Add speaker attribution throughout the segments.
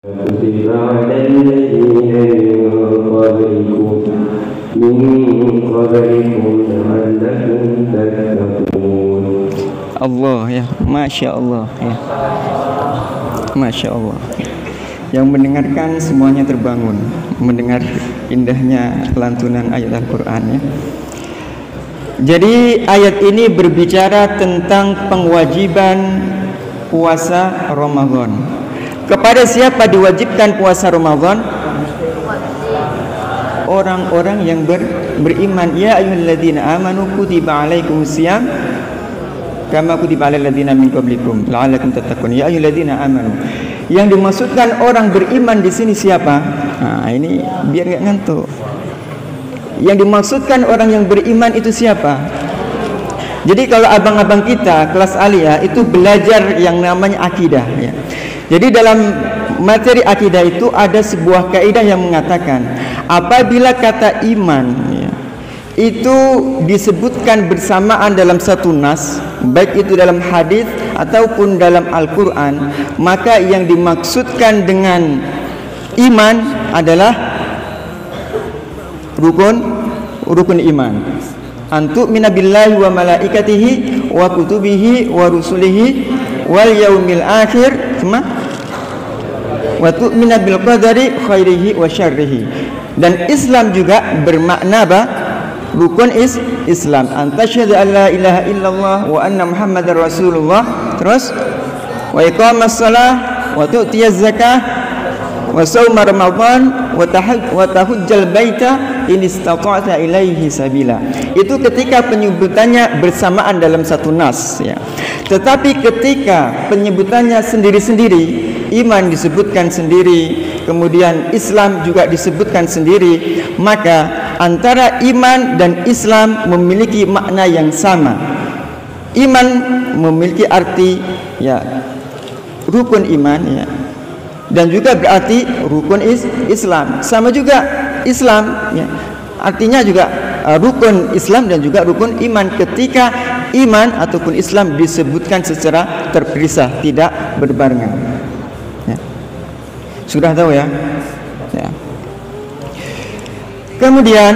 Speaker 1: كتب على الذين من قبلكم لعلكم تتقون.
Speaker 2: Allah ya, Masya Allah ya, Masya Allah. Yang mendengarkan semuanya terbangun mendengar indahnya lantunan ayat Al-Quran ya. Jadi ayat ini berbicara tentang pengwajiban puasa Ramadan. Kepada siapa diwajibkan puasa Ramadan? Orang-orang yang beriman. Ya ayyuhalladzina amanu kutiba alaikumusiyam kama kutiba alal ladzina min qablikum la'allakum tattaqun. Ya ayyuhalladzina amanu. Yang dimaksudkan orang beriman di sini siapa? Nah, ini biar enggak ngantuk. Yang dimaksudkan orang yang beriman itu siapa? Jadi kalau abang-abang kita kelas aliyah itu belajar yang namanya akidah ya. Jadi dalam materi akidah itu ada sebuah kaidah yang mengatakan apabila kata iman ya, itu disebutkan bersamaan dalam satu nas, baik itu dalam hadis ataupun dalam Al-Quran, maka yang dimaksudkan dengan iman adalah rukun iman. Antu'mina billahi wa malaikatihi wa kutubihi wa rusulihi wal yaumil akhir wa tu'mina bil qadari khairihi wa syarrihi. Dan Islam juga bermakna apa? Rukun Islam. Antasyhadu an la ilaha illallah wa anna muhammadar rasulullah. Terus wa iqamas shalah wa tu'tiyaz zakah wa shauma ramadan wa tahujjal baita in istata'ta ilaihi sabila. Itu ketika penyebutannya bersamaan dalam satu nas ya. Tetapi ketika penyebutannya sendiri-sendiri, iman disebutkan sendiri, kemudian Islam juga disebutkan sendiri, maka antara iman dan Islam memiliki makna yang sama. Iman memiliki arti ya rukun iman ya, dan juga berarti rukun Islam. Sama juga Islam ya, artinya juga rukun Islam dan juga rukun iman ketika iman ataupun Islam disebutkan secara terpisah, tidak berbarengan ya. Sudah tahu ya? Ya. Kemudian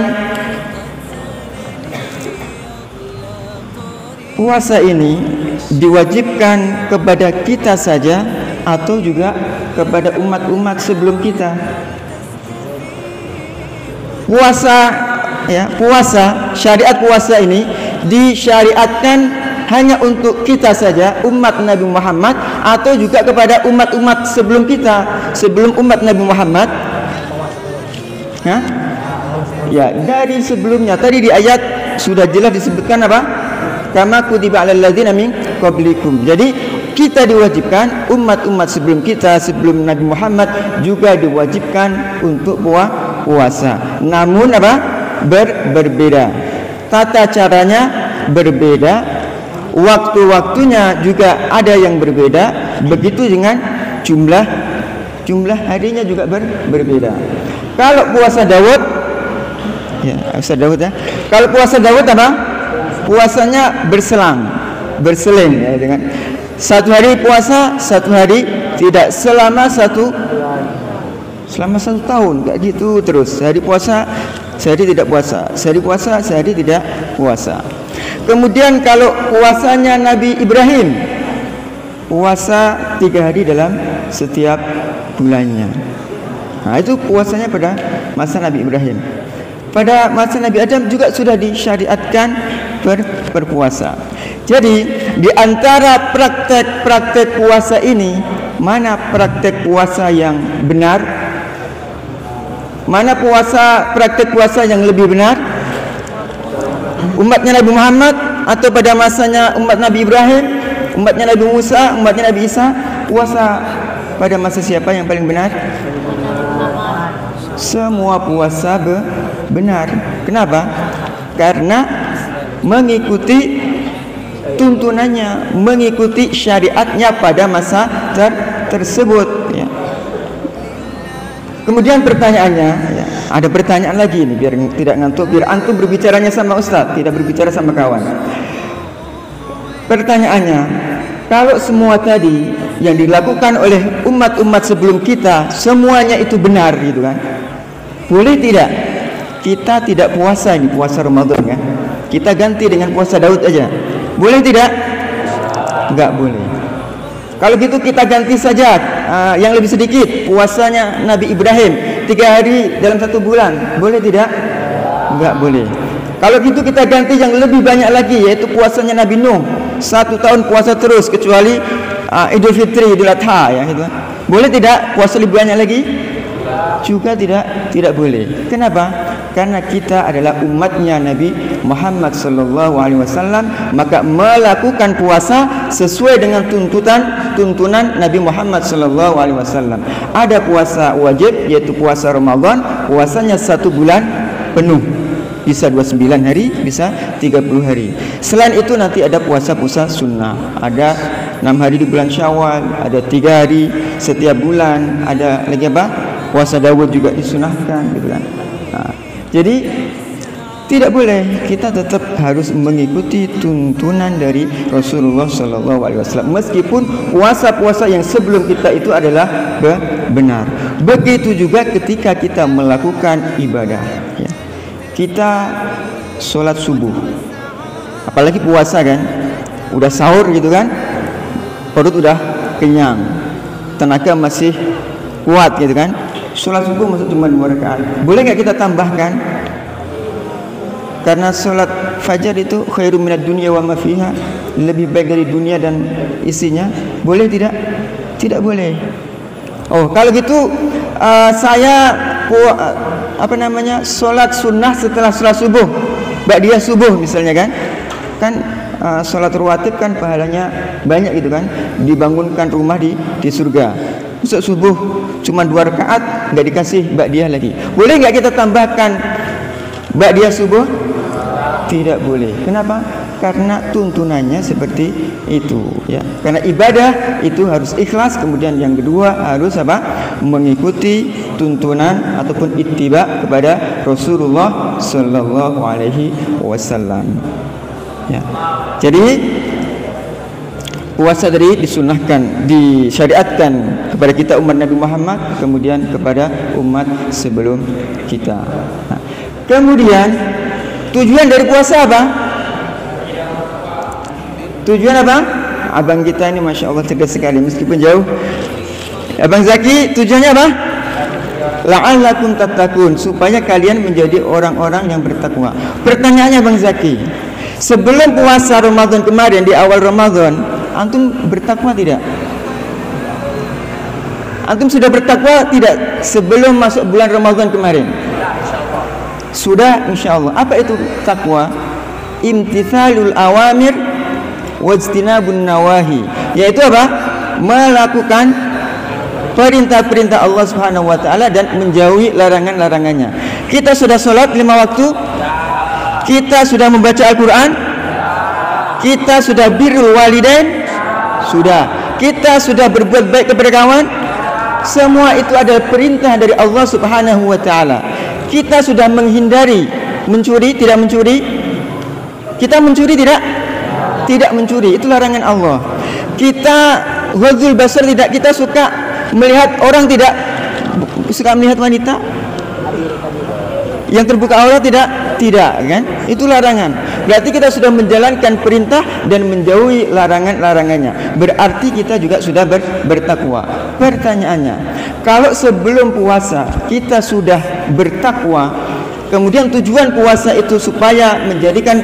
Speaker 2: puasa ini diwajibkan kepada kita saja atau juga kepada umat-umat sebelum kita. Puasa, syariat puasa ini disyariatkan hanya untuk kita saja, umat Nabi Muhammad, atau juga kepada umat-umat sebelum kita, sebelum umat Nabi Muhammad. Ya, dari sebelumnya tadi di ayat sudah jelas disebutkan apa? Kama kutiba alal ladzina min qablikum. Jadi kita diwajibkan, umat-umat sebelum kita, sebelum Nabi Muhammad juga diwajibkan untuk puasa. Namun apa? Berbeda. Tata caranya berbeda, waktu-waktunya juga ada yang berbeda. Begitu dengan jumlah harinya juga berbeda. Kalau puasa Daud ya, Kalau puasa Daud apa? Puasanya berseling ya, dengan satu hari puasa, satu hari tidak, selama satu tahun kayak gitu terus. Sehari puasa, sehari tidak puasa, sehari puasa, sehari tidak puasa. Kemudian kalau puasanya Nabi Ibrahim, puasa 3 hari dalam setiap bulannya. Nah, itu puasanya pada masa Nabi Ibrahim. Pada masa Nabi Adam juga sudah disyariatkan berpuasa. Jadi di antara praktek puasa ini, mana praktek puasa yang benar? Mana praktek puasa yang lebih benar? Umatnya Nabi Muhammad atau pada masanya umat Nabi Ibrahim, umatnya Nabi Musa, umatnya Nabi Isa? Puasa pada masa siapa yang paling benar? Semua puasa benar. Kenapa? Karena mengikuti tuntunannya, mengikuti syariatnya pada masa tersebut ya. Kemudian pertanyaannya ya, ada pertanyaan lagi ini biar tidak ngantuk, biar antum berbicaranya sama ustaz, tidak berbicara sama kawan. Pertanyaannya, kalau semua tadi yang dilakukan oleh umat-umat sebelum kita semuanya itu benar gitu kan. Boleh tidak kita tidak puasa ini, puasa Ramadan kan? Kita ganti dengan puasa Daud aja. Boleh tidak? Enggak boleh. Kalau gitu kita ganti saja yang lebih sedikit, puasanya Nabi Ibrahim 3 hari dalam 1 bulan. Boleh tidak? Enggak boleh. Kalau gitu kita ganti yang lebih banyak lagi, yaitu puasanya Nabi Nuh 1 tahun puasa terus kecuali Idul Fitri, Idul Adha ya gitu. Boleh tidak puasa lebih banyak lagi? Juga tidak boleh. Kenapa? Karena kita adalah umatnya Nabi Muhammad sallallahu alaihi wasallam, maka melakukan puasa sesuai dengan tuntunan Nabi Muhammad sallallahu alaihi wasallam. Ada puasa wajib yaitu puasa Ramadan, puasanya 1 bulan penuh. Bisa 29 hari, bisa 30 hari. Selain itu nanti ada puasa-puasa sunnah. Ada 6 hari di bulan Syawal, ada 3 hari setiap bulan, ada lagi apa? Puasa Daud juga disunahkan gitu kan. Jadi tidak boleh, kita tetap harus mengikuti tuntunan dari Rasulullah sallallahu alaihi wasallam meskipun puasa-puasa yang sebelum kita itu adalah benar. Begitu juga ketika kita melakukan ibadah ya. Kita sholat subuh, apalagi puasa kan, udah sahur gitu kan, perut udah kenyang, tenaga masih kuat gitu kan. Sholat subuh masuk cuma 2 rakaat. Boleh nggak kita tambahkan? Karena sholat fajar itu khairum minad dunya wa ma fiha, lebih baik dari dunia dan isinya. Boleh tidak? Tidak boleh. Oh, kalau gitu saya sholat sunnah setelah sholat subuh, ba'diyah subuh misalnya kan? Kan sholat rawatib kan pahalanya banyak gitu kan? Dibangunkan rumah di surga. Masuk subuh cuma 2 rakaat, nggak dikasih ba'diyah lagi. Boleh nggak kita tambahkan ba'diyah subuh? Tidak boleh. Kenapa? Karena tuntunannya seperti itu ya. Karena ibadah itu harus ikhlas, kemudian yang kedua harus apa? Mengikuti tuntunan ataupun ittiba kepada Rasulullah sallallahu alaihi wasallam. Ya. Jadi puasa tadi disunahkan, disyariatkan kepada kita umat Nabi Muhammad, kemudian kepada umat sebelum kita. Nah, kemudian tujuan dari puasa apa? Tujuan apa? Abang kita ini Masya Allah cerdas sekali meskipun jauh. Abang Zaki, tujuannya apa? La'allakum tattaqun, supaya kalian menjadi orang-orang yang bertakwa. Pertanyaannya Bang Zaki, sebelum puasa Ramadan kemarin, di awal Ramadan, antum bertakwa tidak? Antum sudah bertakwa tidak sebelum masuk bulan Ramadan kemarin? Sudah, insya Allah. Apa itu takwa? Imtithalul awamir wajtinabun nawahi, yaitu apa? Melakukan perintah-perintah Allah Subhanahu wa taala dan menjauhi larangan-larangannya. Kita sudah sholat 5 waktu, kita sudah membaca Al-Quran, kita sudah birrul walidain, sudah, kita sudah berbuat baik kepada kawan. Semua itu adalah perintah dari Allah Subhanahu wa taala. Kita sudah menghindari mencuri, tidak mencuri. Kita mencuri tidak? Tidak mencuri, itu larangan Allah. Kita ghadzul basar tidak, kita suka melihat orang tidak, suka melihat wanita yang terbuka aurat tidak kan? Itu larangan. Berarti kita sudah menjalankan perintah dan menjauhi larangan-larangannya. Berarti kita juga sudah bertakwa. Pertanyaannya, kalau sebelum puasa kita sudah bertakwa, kemudian tujuan puasa itu supaya menjadikan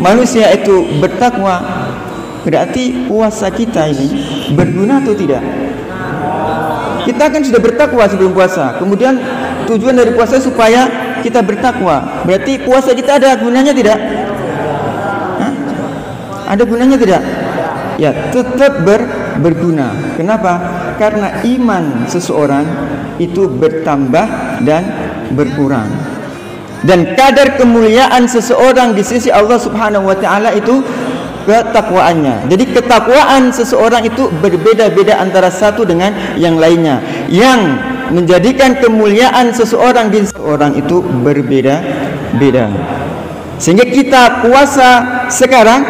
Speaker 2: manusia itu bertakwa, berarti puasa kita ini berguna atau tidak? Kita kan sudah bertakwa sebelum puasa, kemudian tujuan dari puasa supaya kita bertakwa, berarti puasa kita ada gunanya tidak? Hah? Ada gunanya tidak? Ya, tetap berguna. Kenapa? Karena iman seseorang itu bertambah dan berkurang. Dan kadar kemuliaan seseorang di sisi Allah Subhanahu wa taala itu ketakwaannya. Jadi ketakwaan seseorang itu berbeda-beda antara satu dengan yang lainnya. Yang menjadikan kemuliaan seseorang di seseorang itu berbeda-beda. Sehingga kita puasa sekarang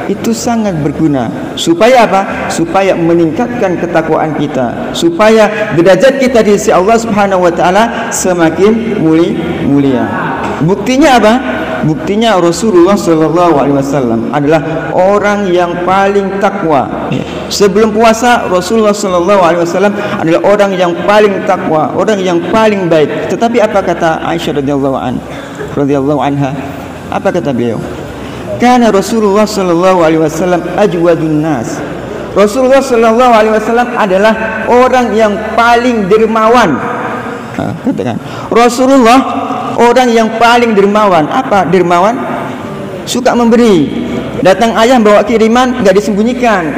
Speaker 2: itu sangat berguna. Supaya apa? Supaya meningkatkan ketakwaan kita, supaya derajat kita di sisi Allah Subhanahu wa taala semakin mulia. Buktinya apa? Buktinya Rasulullah Sallallahu Alaihi Wasallam adalah orang yang paling takwa. Sebelum puasa, Rasulullah Sallallahu Alaihi Wasallam adalah orang yang paling takwa, orang yang paling baik. Tetapi apa kata Aisyah radhiyallahu anha? Apa kata beliau? Karena Rasulullah Sallallahu Alaihi Wasallam ajwadun nas. Rasulullah Sallallahu Alaihi Wasallam adalah orang yang paling dermawan. Katakan Rasulullah orang yang paling dermawan. Apa dermawan? Suka memberi. Datang ayah bawa kiriman, nggak disembunyikan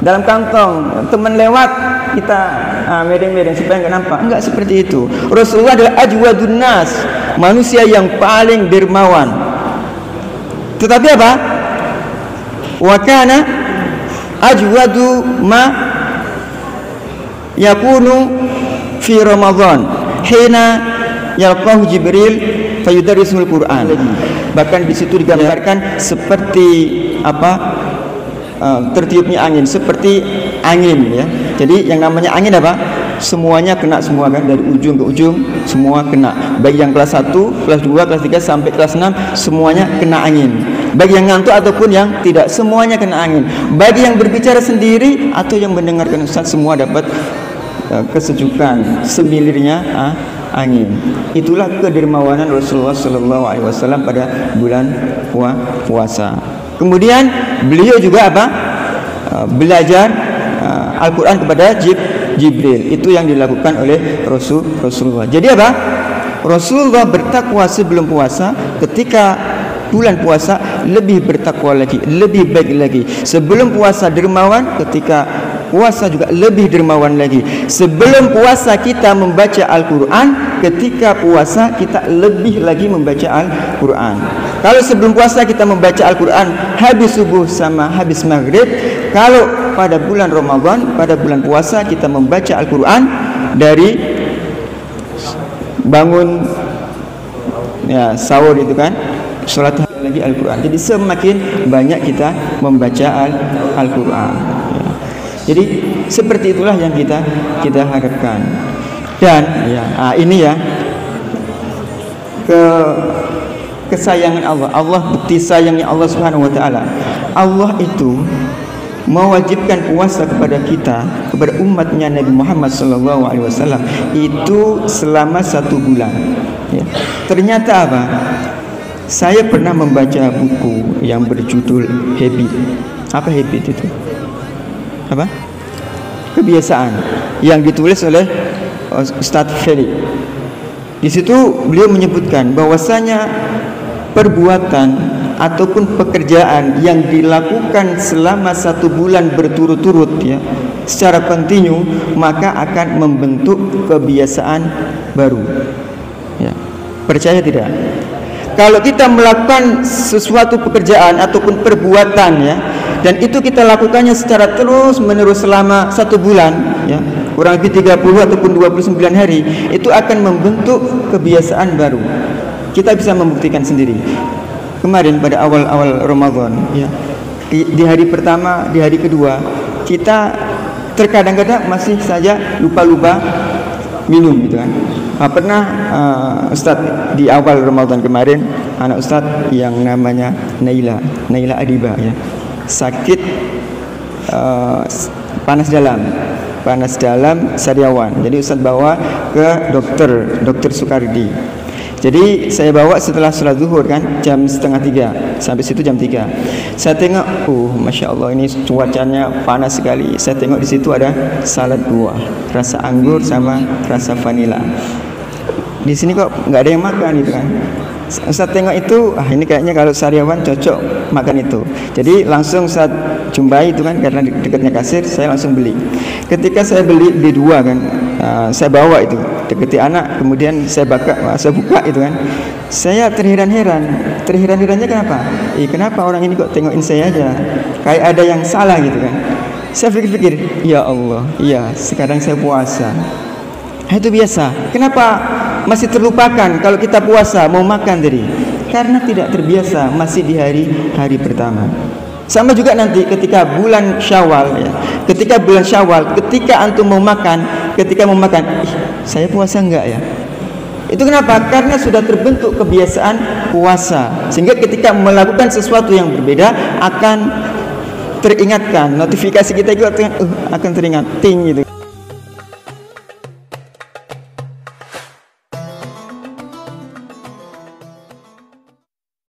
Speaker 2: dalam kantong. Teman lewat kita medeng-medeng supaya nggak nampak. Enggak seperti itu. Rasulullah adalah ajwadun nas, manusia yang paling dermawan. Tetapi apa? Wa kana ajwadu ma yakunu fi Ramadan hina yalqahu Jibril fayudarrisul Quran. Bahkan di situ digambarkan seperti apa? Tertiupnya angin, seperti angin ya. Jadi yang namanya angin apa? Semuanya kena semua kan, dari ujung ke ujung semua kena. Baik yang kelas 1, kelas 2, kelas 3 sampai kelas 6 semuanya kena angin. Baik yang ngantuk ataupun yang tidak, semuanya kena angin. Baik yang berbicara sendiri atau yang mendengarkan Ustaz, semua dapat kesejukan semilirnya angin. Itulah kedermawanan Rasulullah Sallallahu Alaihi Wasallam pada bulan puasa. Kemudian beliau juga apa? Belajar Al-Quran kepada Jibril. Itu yang dilakukan oleh Rasulullah. Jadi apa? Rasulullah bertakwa sebelum puasa. Ketika bulan puasa lebih bertakwa lagi, lebih baik lagi. Sebelum puasa dermawan, ketika puasa juga lebih dermawan lagi. Sebelum puasa kita membaca Al-Quran, ketika puasa kita lebih lagi membaca Al-Quran. Kalau sebelum puasa kita membaca Al-Quran habis subuh sama habis maghrib, kalau pada bulan Ramadan, pada bulan puasa kita membaca Al-Quran dari bangun ya sahur itu kan, sholat lagi Al-Quran. Jadi semakin banyak kita membaca Al-Quran ya. Jadi seperti itulah yang kita harapkan. Dan ya ini ya kesayangan Allah. Allah bukti sayangnya Allah Subhanahu wa taala. Allah itu mewajibkan puasa kepada kita, kepada umatnya Nabi Muhammad sallallahu alaihi wasallam itu selama 1 bulan. Ya. Ternyata apa? Saya pernah membaca buku yang berjudul Habit. Apa habit itu? Apa? Kebiasaan yang ditulis oleh Ustadz Felix. Di situ beliau menyebutkan bahwasanya perbuatan ataupun pekerjaan yang dilakukan selama 1 bulan berturut-turut ya, secara kontinu, maka akan membentuk kebiasaan baru. Ya. Percaya tidak? Kalau kita melakukan sesuatu pekerjaan ataupun perbuatan ya, dan itu kita lakukannya secara terus menerus selama 1 bulan ya, kurang lebih 30 ataupun 29 hari, itu akan membentuk kebiasaan baru. Kita bisa membuktikan sendiri. Kemarin pada awal-awal Ramadan ya, di hari pertama, di hari kedua, kita terkadang-kadang masih saja lupa-lupa minum gitu kan. Pernah Ustadz di awal Ramadan kemarin, anak Ustadz yang namanya Naila Adiba ya, sakit panas dalam sariawan. Jadi Ustadz bawa ke dokter Sukardi. Jadi saya bawa setelah sholat zuhur kan, jam 2:30, sampai situ jam 3. Saya tengok, masya Allah ini cuacanya panas sekali. Saya tengok di situ ada salad buah, rasa anggur sama rasa vanila. Di sini kok nggak ada yang makan gitu kan. Saya tengok itu, ini kayaknya kalau sariawan cocok makan itu. Jadi langsung saya jumpai itu kan, karena dekatnya kasir, saya langsung beli. Ketika saya beli 2 kan, saya bawa itu deketi anak, kemudian saya buka itu kan, saya terheran-herannya kenapa? Kenapa orang ini kok tengokin saya aja, kayak ada yang salah gitu kan. Saya pikir-pikir, ya Allah, iya sekarang saya puasa. Itu biasa. Kenapa masih terlupakan kalau kita puasa mau makan tadi? Karena tidak terbiasa, masih di hari pertama. Sama juga nanti ketika bulan Syawal ya. Ketika bulan Syawal, ketika antum mau makan, saya puasa enggak ya? Itu kenapa? Karena sudah terbentuk kebiasaan puasa. Sehingga ketika melakukan sesuatu yang berbeda akan teringatkan, notifikasi kita itu akan teringat, ting gitu